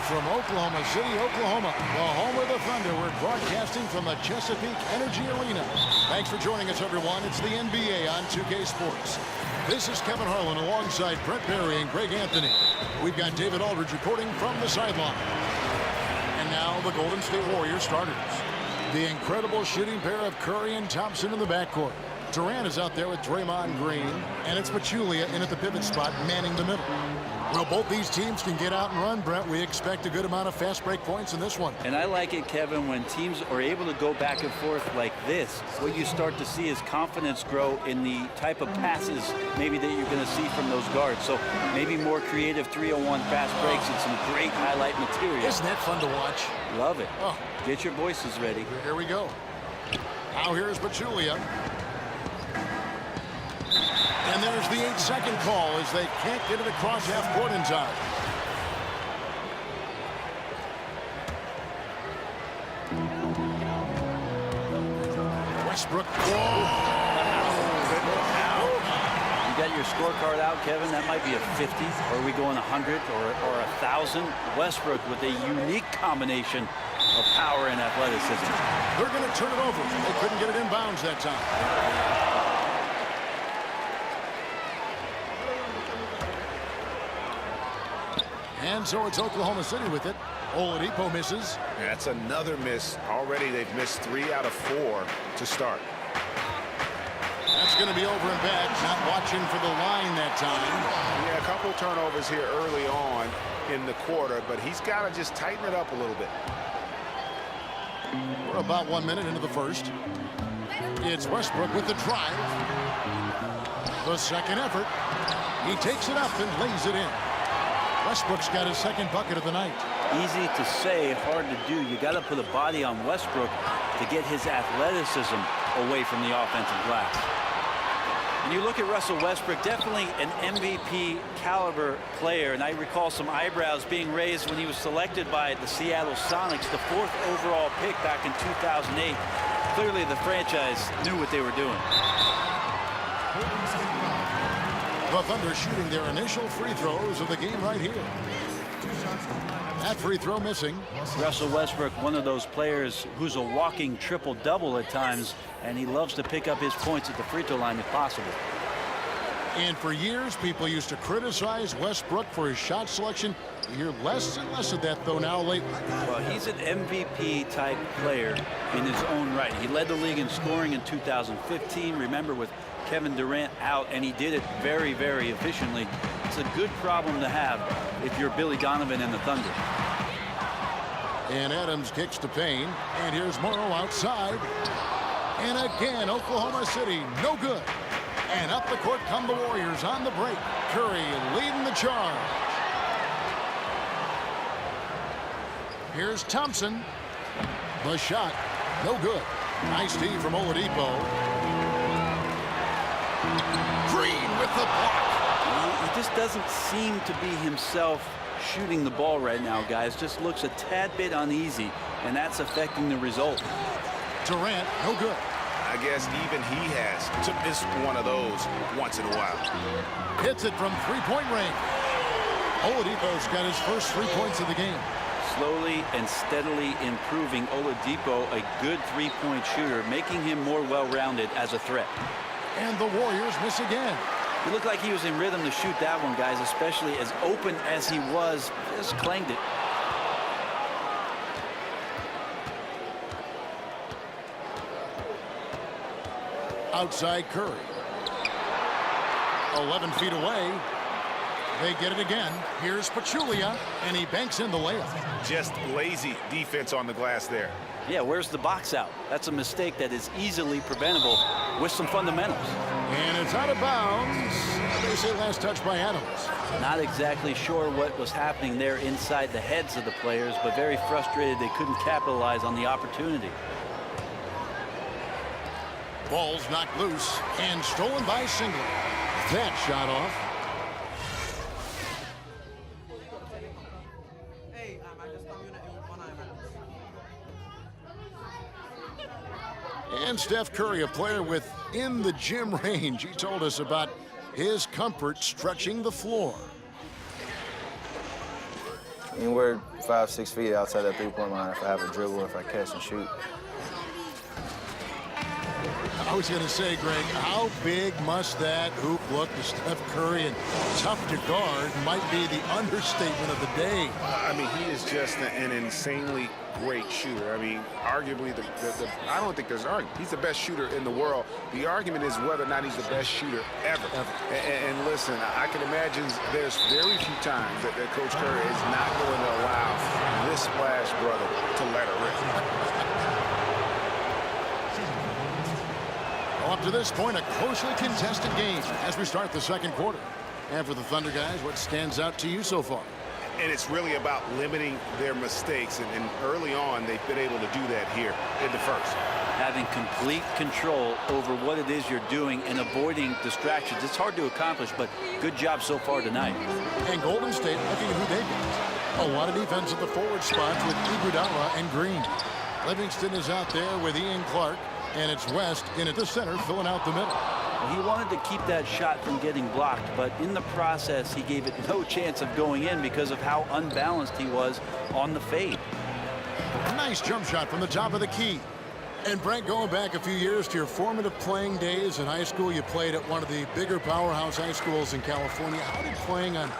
from Oklahoma City, Oklahoma, the home of the Thunder. We're broadcasting from the Chesapeake Energy Arena. Thanks for joining us, everyone. It's the NBA on 2K Sports. This is Kevin Harlan alongside Brent Barry and Greg Anthony. We've got David Aldridge reporting from the sideline. And now the Golden State Warriors starters. The incredible shooting pair of Curry and Thompson in the backcourt. Durant is out there with Draymond Green, and it's Pachulia in at the pivot spot, manning the middle. Well, both these teams can get out and run, Brent. We expect a good amount of fast break points in this one. And I like it, Kevin, when teams are able to go back and forth like this. What you start to see is confidence grow in the type of passes maybe that you're going to see from those guards. So maybe more creative 3-on-1 fast breaks and some great highlight material. Isn't that fun to watch? Love it. Oh. Get your voices ready. Here we go. Now here's Pachulia. And there's the 8-second call as they can't get it across half court in time. Westbrook. You got your scorecard out, Kevin. That might be a 50. Or are we going 100 or 1,000? Westbrook with a unique combination of power and athleticism. They're going to turn it over. They couldn't get it in bounds that time. And so it's Oklahoma City with it. Oladipo misses. That's another miss. Already they've missed 3 out of 4 to start. That's going to be over and back. Not watching for the line that time. Yeah, a couple turnovers here early on in the quarter, but he's got to just tighten it up a little bit. We're about 1 minute into the first. It's Westbrook with the drive. The second effort. He takes it up and lays it in. Westbrook's got his second bucket of the night. Easy to say, hard to do. You got to put a body on Westbrook to get his athleticism away from the offensive glass. And you look at Russell Westbrook, definitely an MVP caliber player. And I recall some eyebrows being raised when he was selected by the Seattle Sonics, the 4th overall pick back in 2008. Clearly the franchise knew what they were doing. The Thunder shooting their initial free throws of the game right here. That free throw missing. Russell Westbrook, one of those players who's a walking triple-double at times, and he loves to pick up his points at the free throw line if possible. And for years, people used to criticize Westbrook for his shot selection. You hear less and less of that, though, now lately. Well, he's an MVP-type player in his own right. He led the league in scoring in 2015. Remember, with Kevin Durant out, and he did it very, very efficiently. It's a good problem to have if you're Billy Donovan and the Thunder. And Adams kicks to Payne, and here's Morrow outside. And again, Oklahoma City, no good. And up the court come the Warriors on the break. Curry leading the charge. Here's Thompson. The shot, no good. Nice D from Oladipo. Green with the block. He just doesn't seem to be himself shooting the ball right now, guys. Just looks a tad bit uneasy, and that's affecting the result. Durant, no good. I guess even he has to miss one of those once in a while. Hits it from three-point range. Oladipo's got his first 3 points of the game. Slowly and steadily improving. Oladipo, a good three-point shooter, making him more well-rounded as a threat. And the Warriors miss again. He looked like he was in rhythm to shoot that one, guys, especially as open as he was. Just clanged it. Outside Curry. 11 feet away. They get it again. Here's Pachulia, and he banks in the layup. Just lazy defense on the glass there. Yeah, where's the box out? That's a mistake that is easily preventable with some fundamentals. And it's out of bounds. They say last touch by Adams. Not exactly sure what was happening there inside the heads of the players, but very frustrated they couldn't capitalize on the opportunity. Ball's knocked loose and stolen by Singler. That shot off. And Steph Curry, a player within the gym range. He told us about his comfort stretching the floor. anywhere 5, 6 feet outside that three-point line if I have a dribble, if I catch and shoot. I was going to say, Greg, how big must that hoop look to Steph Curry, and tough to guard might be the understatement of the day. I mean, he is just an insanely great shooter. I mean, arguably, I don't think there's an argument. He's the best shooter in the world. The argument is whether or not he's the best shooter ever. And listen, I can imagine there's very few times that Coach Curry is not going to allow this splash brother to let her rip. Up to this point, a closely contested game as we start the second quarter. And for the Thunder guys, what stands out to you so far? And it's really about limiting their mistakes. And early on, they've been able to do that here in the first. Having complete control over what it is you're doing and avoiding distractions. It's hard to accomplish, but good job so far tonight. And Golden State looking at who they've got. A lot of defense at the forward spots with Iguodala and Green. Livingston is out there with Ian Clark. And it's West in at the center, filling out the middle. Well, he wanted to keep that shot from getting blocked, but in the process, he gave it no chance of going in because of how unbalanced he was on the fade. Nice jump shot from the top of the key. And Brent, going back a few years to your formative playing days in high school, you played at one of the bigger powerhouse high schools in California. How did playing on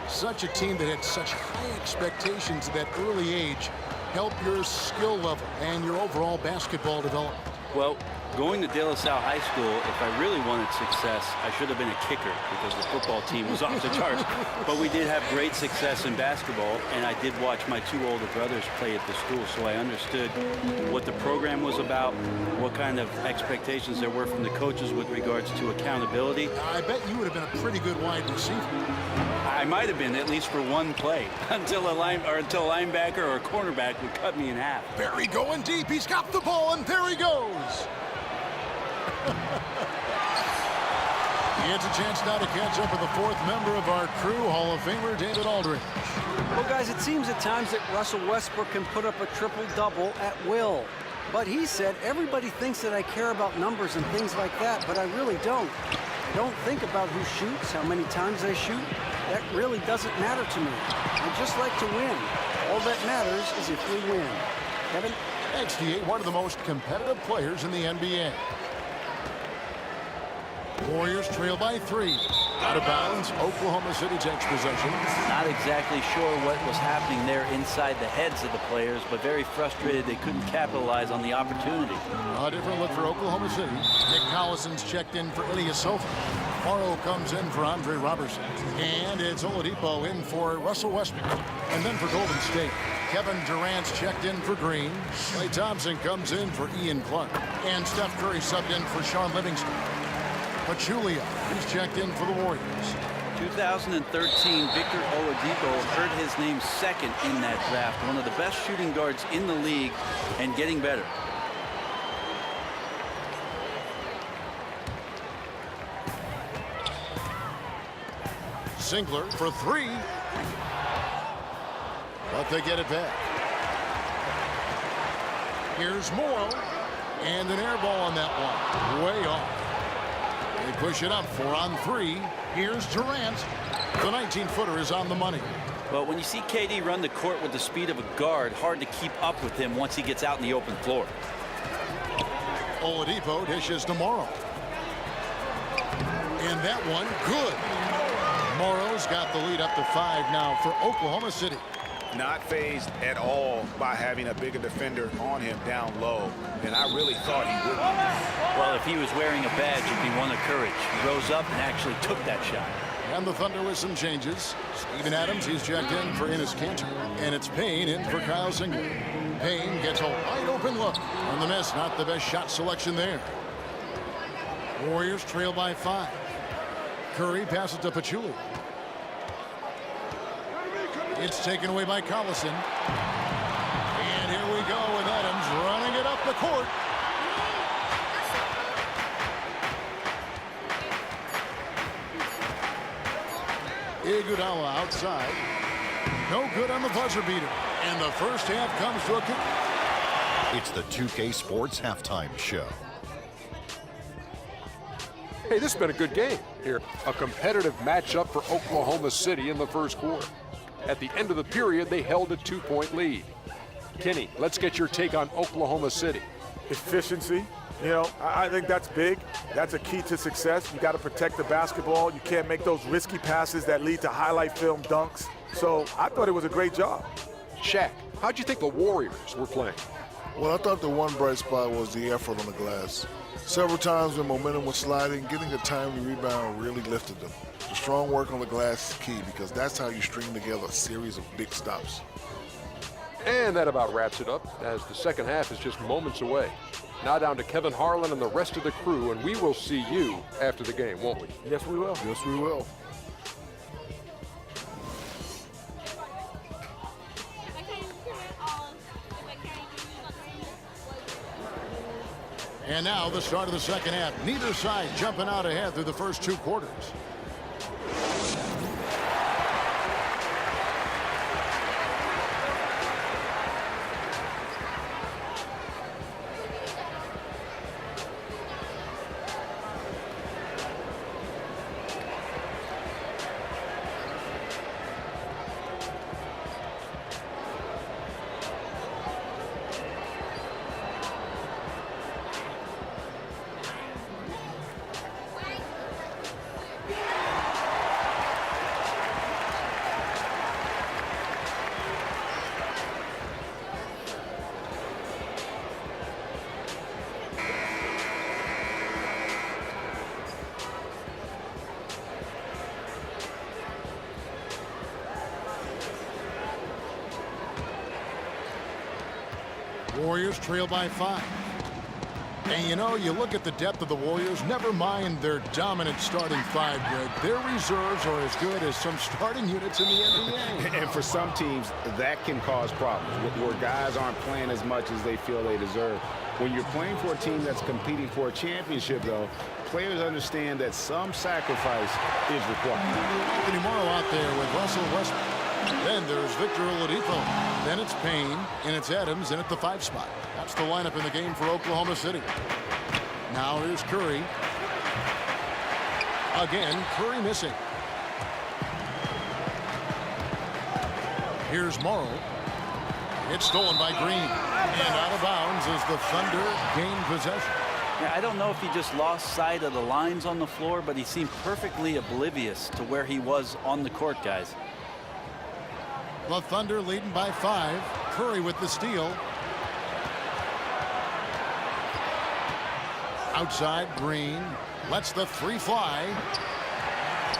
such a team that had such high expectations at that early age help your skill level and your overall basketball development? Well, going to De La Salle High School, if I really wanted success, I should have been a kicker because the football team was off the charts. But we did have great success in basketball, and I did watch my 2 older brothers play at the school, so I understood what the program was about, what kind of expectations there were from the coaches with regards to accountability. I bet you would have been a pretty good wide receiver. I might have been, at least for one play, until a linebacker or a cornerback would cut me in half. Barry going deep. He's got the ball, and there he goes. He has a chance now to catch up with the 4th member of our crew, Hall of Famer David Aldridge. Well, guys, it seems at times that Russell Westbrook can put up a triple-double at will. But he said, everybody thinks that I care about numbers and things like that, but I really don't. I don't think about who shoots, how many times I shoot. That really doesn't matter to me. I just like to win. All that matters is if we win. Kevin? XD8, one of the most competitive players in the NBA. Warriors trail by 3. Out of bounds, Oklahoma City takes possession. Not exactly sure what was happening there inside the heads of the players, but very frustrated they couldn't capitalize on the opportunity. A different look for Oklahoma City. Nick Collison's checked in for Ilyasova. Morrow comes in for Andre Robertson. And it's Oladipo in for Russell Westbrook. And then for Golden State, Kevin Durant's checked in for Green. Klay Thompson comes in for Ian Clark. And Steph Curry subbed in for Sean Livingston. Pachulia, he's checked in for the Warriors. 2013, Victor Oladipo heard his name second in that draft. One of the best shooting guards in the league and getting better. Singler for 3. But they get it back. Here's Morrow. And an air ball on that one. Way off. They push it up 4 on 3. Here's Durant. The 19-footer is on the money. Well, when you see KD run the court with the speed of a guard, hard to keep up with him once he gets out in the open floor. Oladipo dishes to Morrow. And that one, good. Morrow's got the lead up to 5 now for Oklahoma City. Not fazed at all by having a bigger defender on him down low. And I really thought he would be. Well, if he was wearing a badge, it'd be one of courage. He rose up and actually took that shot. And the Thunder with some changes. Steven Adams, he's checked in for Enes Kanter. And it's Payne in for Kyle Singler. Payne gets a wide open look. On the miss, not the best shot selection there. Warriors trail by 5. Curry passes to Pachulia. It's taken away by Collison. And here we go with Adams running it up the court. Iguodala outside. No good on the buzzer beater. And the first half comes to a kick. It's the 2K Sports Halftime Show. Hey, this has been a good game here. A competitive matchup for Oklahoma City in the first quarter. At the end of the period, they held a 2-point lead. Kenny, let's get your take on Oklahoma City. Efficiency. You know, I think that's big. That's a key to success. You got to protect the basketball. You can't make those risky passes that lead to highlight film dunks. So I thought it was a great job. Shaq, how'd you think the Warriors were playing? Well, I thought the one bright spot was the effort on the glass. Several times when momentum was sliding, getting a timely rebound really lifted them. The strong work on the glass is key because that's how you string together a series of big stops. And that about wraps it up, as the second half is just moments away. Now down to Kevin Harlan and the rest of the crew, and we will see you after the game, won't we? Yes, we will. Yes, we will. And now the start of the second half. Neither side jumping out ahead through the first 2 quarters. Warriors trail by 5. And you know, you look at the depth of the Warriors, never mind their dominant starting 5, Greg. Their reserves are as good as some starting units in the NBA. And for some teams, that can cause problems, where guys aren't playing as much as they feel they deserve. When you're playing for a team that's competing for a championship, though, players understand that some sacrifice is required. Anthony Morrow out there with Russell Westbrook. Then there's Victor Oladipo. Then it's Payne, and it's Adams in at the 5 spot. That's the lineup in the game for Oklahoma City. Now here's Curry. Again, Curry missing. Here's Morrow. It's stolen by Green. And out of bounds as the Thunder gain possession. Yeah, I don't know if he just lost sight of the lines on the floor, but he seemed perfectly oblivious to where he was on the court, guys. The Thunder leading by 5. Curry with the steal. Outside, Green lets the 3 fly.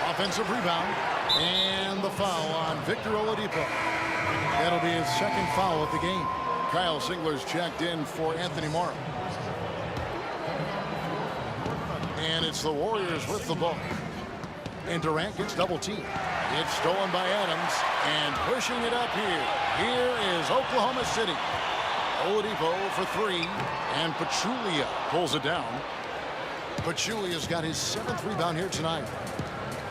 Offensive rebound. And the foul on Victor Oladipo. That'll be his 2nd foul of the game. Kyle Singler's checked in for Anthony Morrow. And it's the Warriors with the ball. And Durant gets double teamed. It's stolen by Adams, and pushing it up here. Here is Oklahoma City. Oladipo for 3, and Pachulia pulls it down. Pachulia's got his 7th rebound here tonight.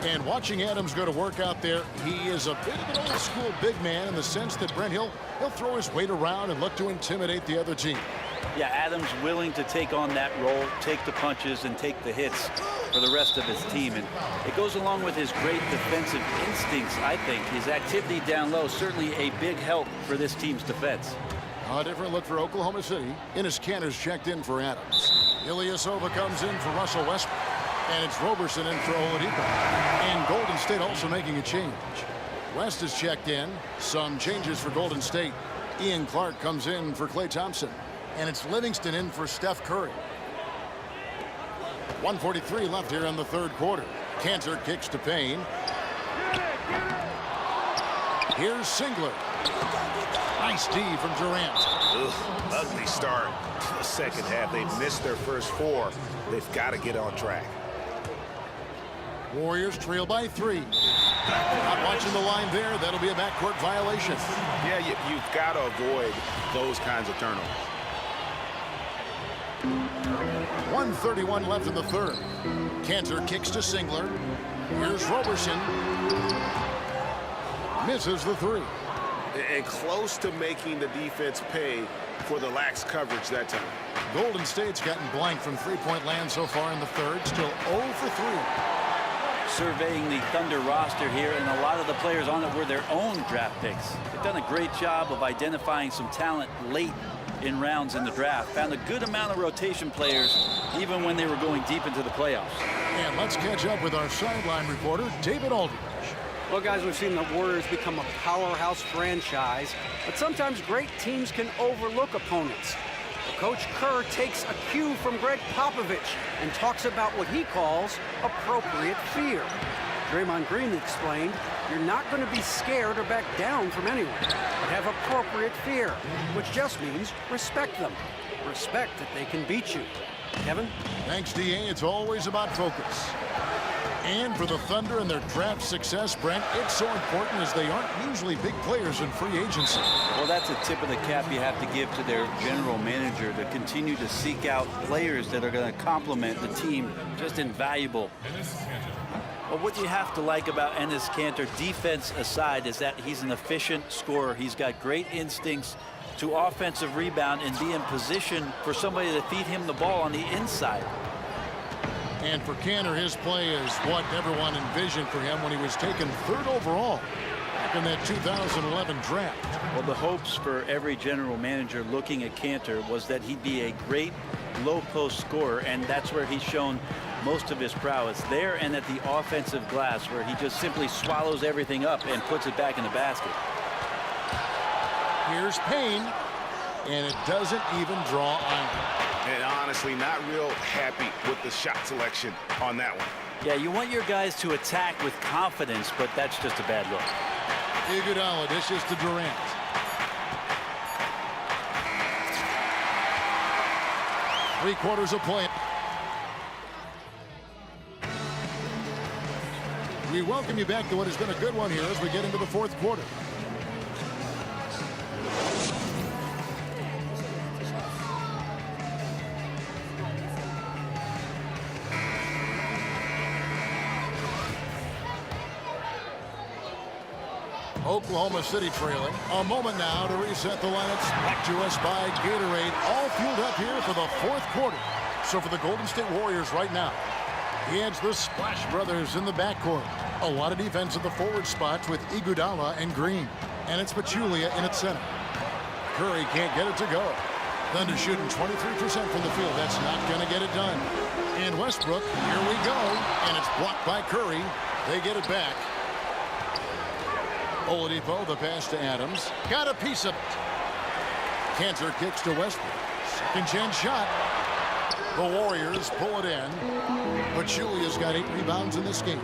And watching Adams go to work out there, he is a bit of an old school big man in the sense that, Brent, he'll throw his weight around and look to intimidate the other team. Yeah, Adams willing to take on that role, take the punches, and take the hits for the rest of his team. And it goes along with his great defensive instincts, I think. His activity down low, certainly a big help for this team's defense. A different look for Oklahoma City. Enes Kanter's checked in for Adams. Ilyasova comes in for Russell Westbrook. And it's Roberson in for Oladipo. And Golden State also making a change. West is checked in. Some changes for Golden State. Ian Clark comes in for Klay Thompson. And it's Livingston in for Steph Curry. 1:43 left here in the 3rd quarter. Kanter kicks to Payne. Here's Singler. Nice D from Durant. Ugly start to the second half. They've missed their first 4. They've got to get on track. Warriors trail by 3. Not watching the line there. That'll be a backcourt violation. Yeah, you've got to avoid those kinds of turnovers. 1:31 left in the 3rd. Kanter kicks to Singler. Here's Roberson. Misses the 3. And close to making the defense pay for the lax coverage that time. Golden State's gotten blank from 3-point land so far in the 3rd. Still 0 for 3. surveying the Thunder roster here, and a lot of the players on it were their own draft picks. They've done a great job of identifying some talent late in rounds in the draft. Found a good amount of rotation players even when they were going deep into the playoffs. And let's catch up with our sideline reporter, David Aldridge. Well, guys, we've seen the Warriors become a powerhouse franchise, but sometimes great teams can overlook opponents. Coach Kerr takes a cue from Greg Popovich and talks about what he calls appropriate fear. Draymond Green explained, you're not going to be scared or back down from anyone, but have appropriate fear, which just means respect them. Respect that they can beat you. Kevin? Thanks, D.A. It's always about focus. And for the Thunder and their draft success, Brent, it's so important as they aren't usually big players in free agency. Well, that's a tip of the cap you have to give to their general manager to continue to seek out players that are going to complement the team. Just invaluable. Well, what you have to like about Enes Kanter, defense aside, is that he's an efficient scorer. He's got great instincts to offensive rebound and be in position for somebody to feed him the ball on the inside. And for Kanter, his play is what everyone envisioned for him when he was taken 3rd overall back in that 2011 draft. Well, the hopes for every general manager looking at Kanter was that he'd be a great low post scorer, and that's where he's shown most of his prowess there and at the offensive glass, where he just simply swallows everything up and puts it back in the basket. Here's Payne, and it doesn't even draw either. And honestly, not real happy with the shot selection on that one. Yeah, you want your guys to attack with confidence, but that's just a bad look. Iguodala dishes to Durant. Three-quarters of play. We welcome you back to what has been a good one here as we get into the 4th quarter. Oklahoma City trailing. A moment now to reset the lineups. Back to us by Gatorade. All fueled up here for the 4th quarter. So for the Golden State Warriors right now, he adds the Splash Brothers in the backcourt. A lot of defense at the forward spots with Iguodala and Green. And it's Pachulia in its center. Curry can't get it to go. Thunder shooting 23% from the field. That's not going to get it done. And Westbrook, here we go. And it's blocked by Curry. They get it back. Oladipo, the pass to Adams. Got a piece of it. Kanter kicks to Westbrook. Second chance shot. The Warriors pull it in. Pachulia's got 8 rebounds in this game.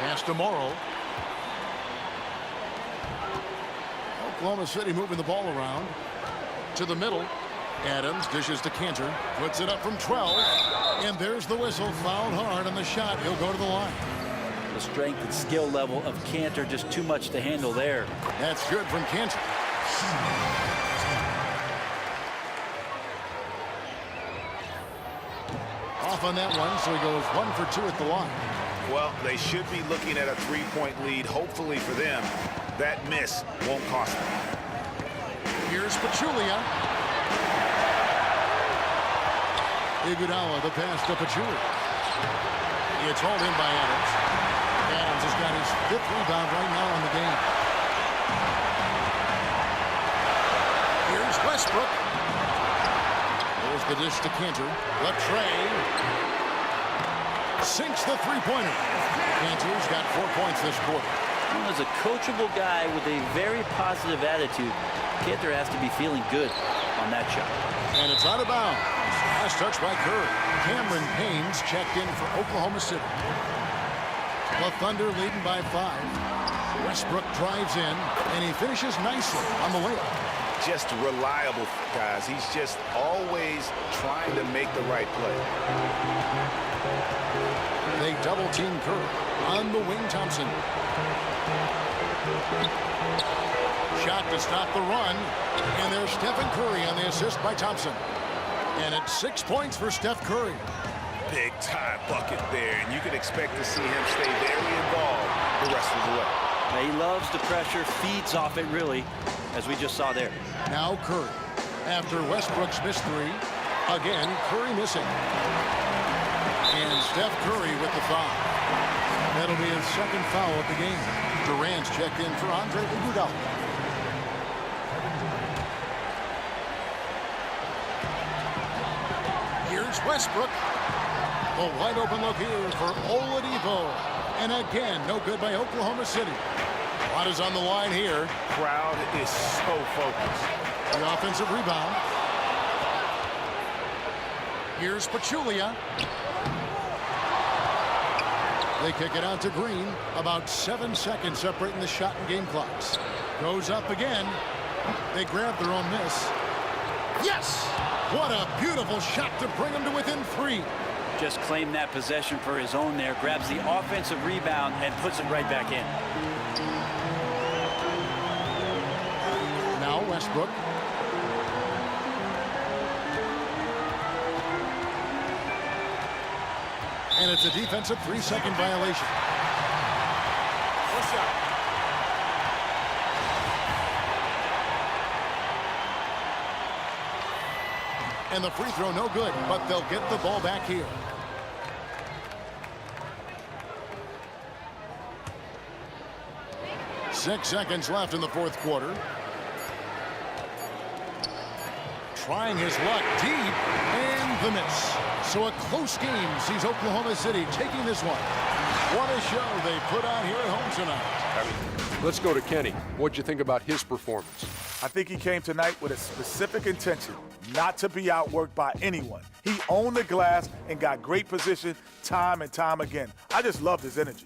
Pass to Morrow. Oklahoma City moving the ball around. To the middle. Adams dishes to Kanter. Puts it up from 12. And there's the whistle. Fouled hard on the shot. He'll go to the line. The strength and skill level of Kanter, just too much to handle there. That's good from Kanter. Off on that one, so he goes 1 for 2 at the line. Well, they should be looking at a 3-point lead. Hopefully for them, that miss won't cost them. Here's Pachulia. Iguodala, the pass to Pachulia. It's hauled in by Adams. Adams has got his 5th rebound right now on the game. Here's Westbrook. There's the dish to Kanter. The tray. Sinks the three-pointer. Kanter's got 4 points this quarter. As a coachable guy with a very positive attitude, Kanter has to be feeling good on that shot. And it's out of bounds. Last touch by Curry. Cameron Payne's checked in for Oklahoma City. The Thunder leading by 5. Westbrook drives in, and he finishes nicely on the layup. Just reliable, guys. He's just always trying to make the right play. They double-team Curry. On the wing, Thompson. Shot to stop the run. And there's Stephen Curry on the assist by Thompson. And it's 6 points for Steph Curry. Big time bucket there, and you can expect to see him stay very involved the rest of the way. Now, he loves the pressure, feeds off it really, as we just saw there. Now Curry. After Westbrook's missed three, again, Curry missing. And Steph Curry with the foul. That'll be his second foul of the game. Durant's checked in for Andre Iguodala. Here's Westbrook. A wide open look here for Oladipo. And again, no good by Oklahoma City. A lot is on the line here. Crowd is so focused. The offensive rebound. Here's Pachulia. They kick it out to Green. About 7 seconds separating the shot and game clocks. Goes up again. They grab their own miss. Yes! What a beautiful shot to bring them to within 3. Just claimed that possession for his own there. Grabs the offensive rebound and puts it right back in. Now Westbrook. And it's a defensive 3-second violation. One shot. And the free throw no good, but they'll get the ball back here. Six seconds left in the fourth quarter. Trying his luck deep, and the miss. So a close game sees Oklahoma City taking this one. What a show they put on here at home tonight. Let's go to Kenny. What'd you think about his performance? I think he came tonight with a specific intention, not to be outworked by anyone. He owned the glass and got great position time and time again. I just loved his energy.